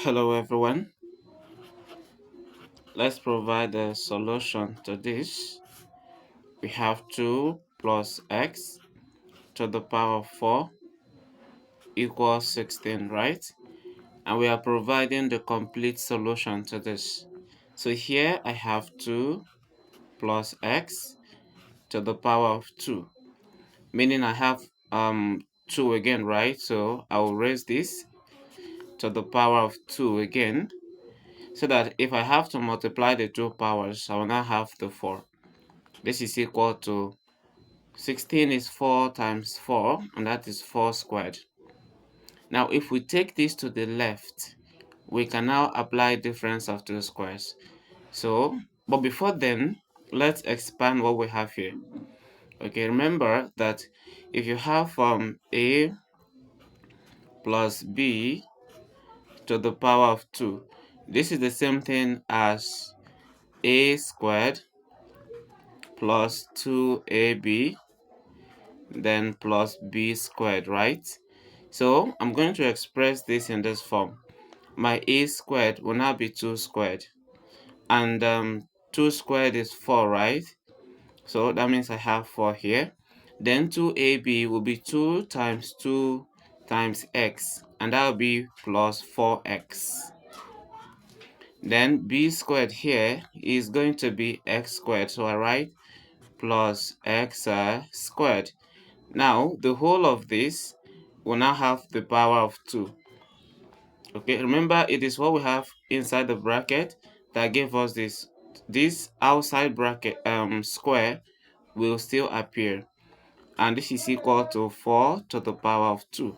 Hello everyone. Let's provide a solution to this. We have 2 plus x to the power of 4 equals 16, right? And we are providing the complete solution to this. So here I have 2 plus x to the power of 2, meaning I have 2 again, right? So I will raise this to the power of 2 again, so that if I have to multiply the two powers, I will now have the 4. This is equal to 16 is 4 times 4, and that is 4 squared. Now, if we take this to the left, we can now apply difference of two squares. But before then, let's expand what we have here. Okay, remember that if you have a plus b to the power of 2, this is the same thing as a squared plus 2ab then plus b squared, right? So I'm going to express this in this form. My a squared will now be 2 squared, and 2 squared is 4, right? So that means I have 4 here. Then 2ab will be 2 times 2 times x, and that will be plus 4x. Then b squared here is going to be x squared, so I write plus x squared. Now the whole of this will now have the power of 2. Okay, remember it is what we have inside the bracket that gave us this. This outside bracket square will still appear, and this is equal to 4 to the power of 2.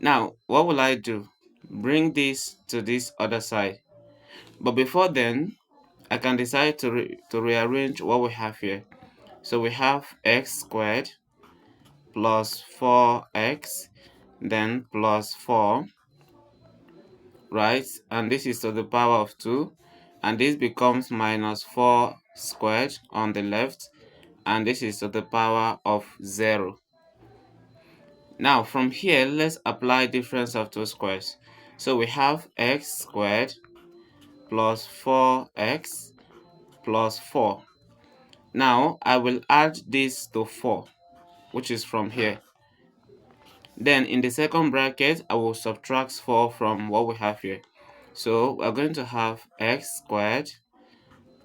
Now what will I do? Bring this to this other side, but before then I can decide to rearrange what we have here. So we have x squared plus 4x then plus 4, right? And this is to the power of 2, and this becomes minus 4 squared on the left, and this is to the power of 0. Now from here, let's apply difference of two squares. So we have x squared plus 4x plus 4. Now I will add this to 4, which is from here. Then in the second bracket, I will subtract 4 from what we have here. So we're going to have x squared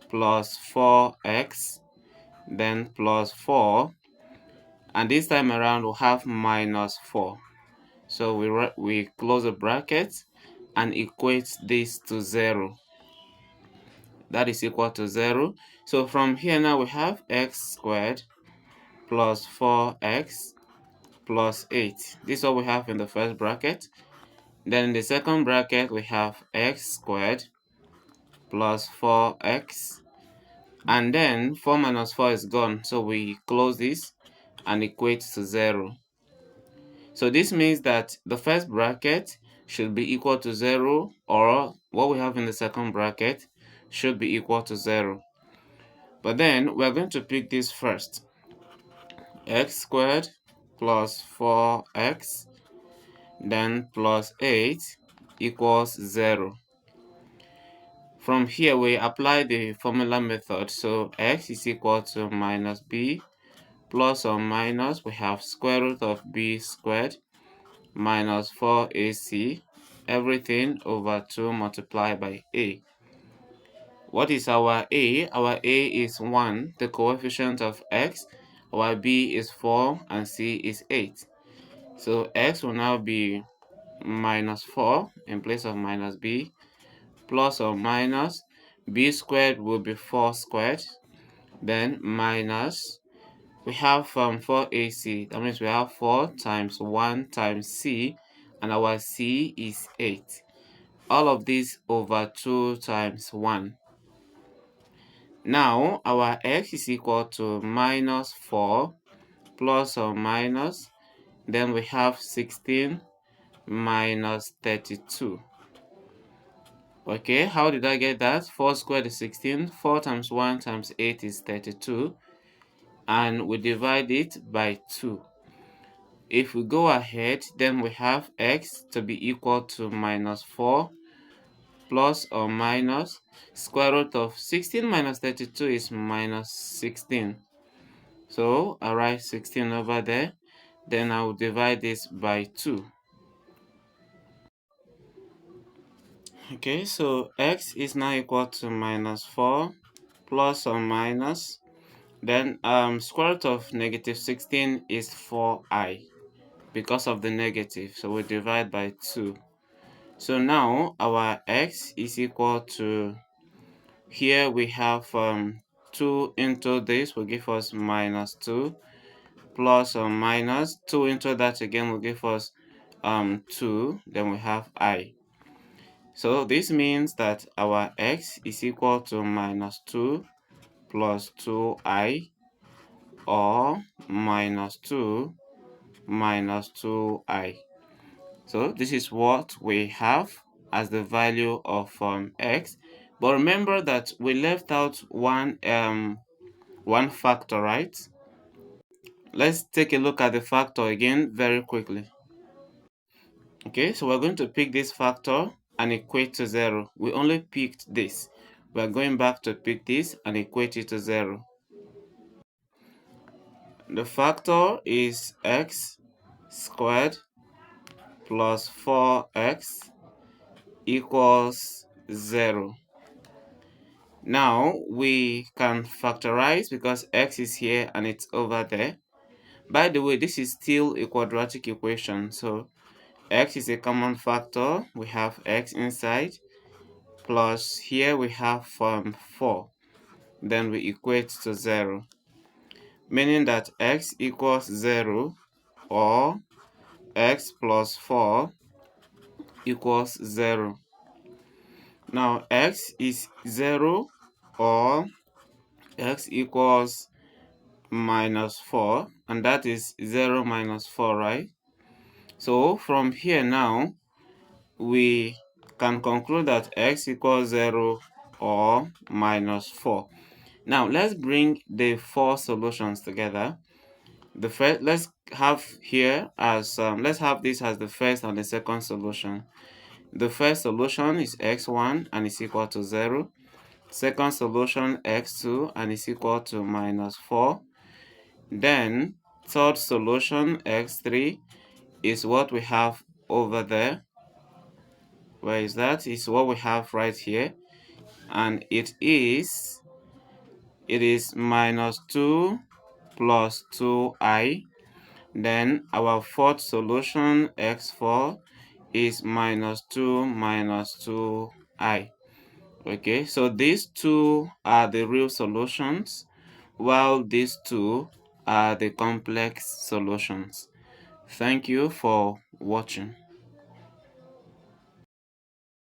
plus 4x then plus 4, and this time around we'll have minus 4. So we close the bracket and equate this to 0. That is equal to 0. So from here now we have x squared plus 4x plus 8. This is what we have in the first bracket. Then in the second bracket we have x squared plus 4x, and then 4 minus 4 is gone, so we close this and equate to 0. So this means that the first bracket should be equal to 0, or what we have in the second bracket should be equal to 0. But then we're going to pick this first. X squared plus 4x then plus 8 equals 0. From here we apply the formula method. So x is equal to minus b plus or minus, we have square root of b squared minus 4ac, everything over 2 multiplied by a. What is our a? Our a is 1, the coefficient of x. Our b is 4 and c is 8. So x will now be minus 4 in place of minus b, plus or minus b squared will be 4 squared, then minus, we have 4ac, that means we have 4 times 1 times c, and our c is 8. All of this over 2 times 1. Now our x is equal to minus 4 plus or minus, then we have 16 minus 32. Okay, how did I get that? 4 squared is 16, 4 times 1 times 8 is 32, and we divide it by 2. If we go ahead, then we have x to be equal to minus 4 plus or minus square root of 16 minus 32 is minus 16. So I write 16 over there. Then I will divide this by 2. Okay, so x is now equal to minus 4 plus or minus. Then square root of negative 16 is 4i because of the negative. So we divide by 2. So now our x is equal to, here we have 2 into this will give us minus 2 plus or minus 2 into that again will give us 2. Then we have I. So this means that our x is equal to minus 2 plus 2i, or minus 2 minus 2i. So this is what we have as the value of x. But remember that we left out one factor, right? Let's take a look at the factor again very quickly. Okay, so we're going to pick this factor and equate to 0. We only picked this. We're going back to pick this and equate it to 0. The factor is x squared plus 4x equals 0. Now we can factorize because x is here and it's over there. By the way, this is still a quadratic equation, so x is a common factor. We have x inside, plus here we have 4. Then we equate to 0, meaning that x equals 0, or x plus 4 equals 0. Now x is 0, or x equals minus 4, and that is 0 minus 4, right? So from here now, we can conclude that x equals 0 or minus 4. Now let's bring the 4 solutions together. The first, let's have this as the first and the second solution. The first solution is x1 and is equal to 0. Second solution x2 and is equal to minus 4. Then third solution x3 is what we have over there. Where is that? It's what we have right here, and it is minus 2 plus 2i. Then our fourth solution x4 is minus 2 minus 2i. Okay, so these two are the real solutions, while these two are the complex solutions. Thank you for watching.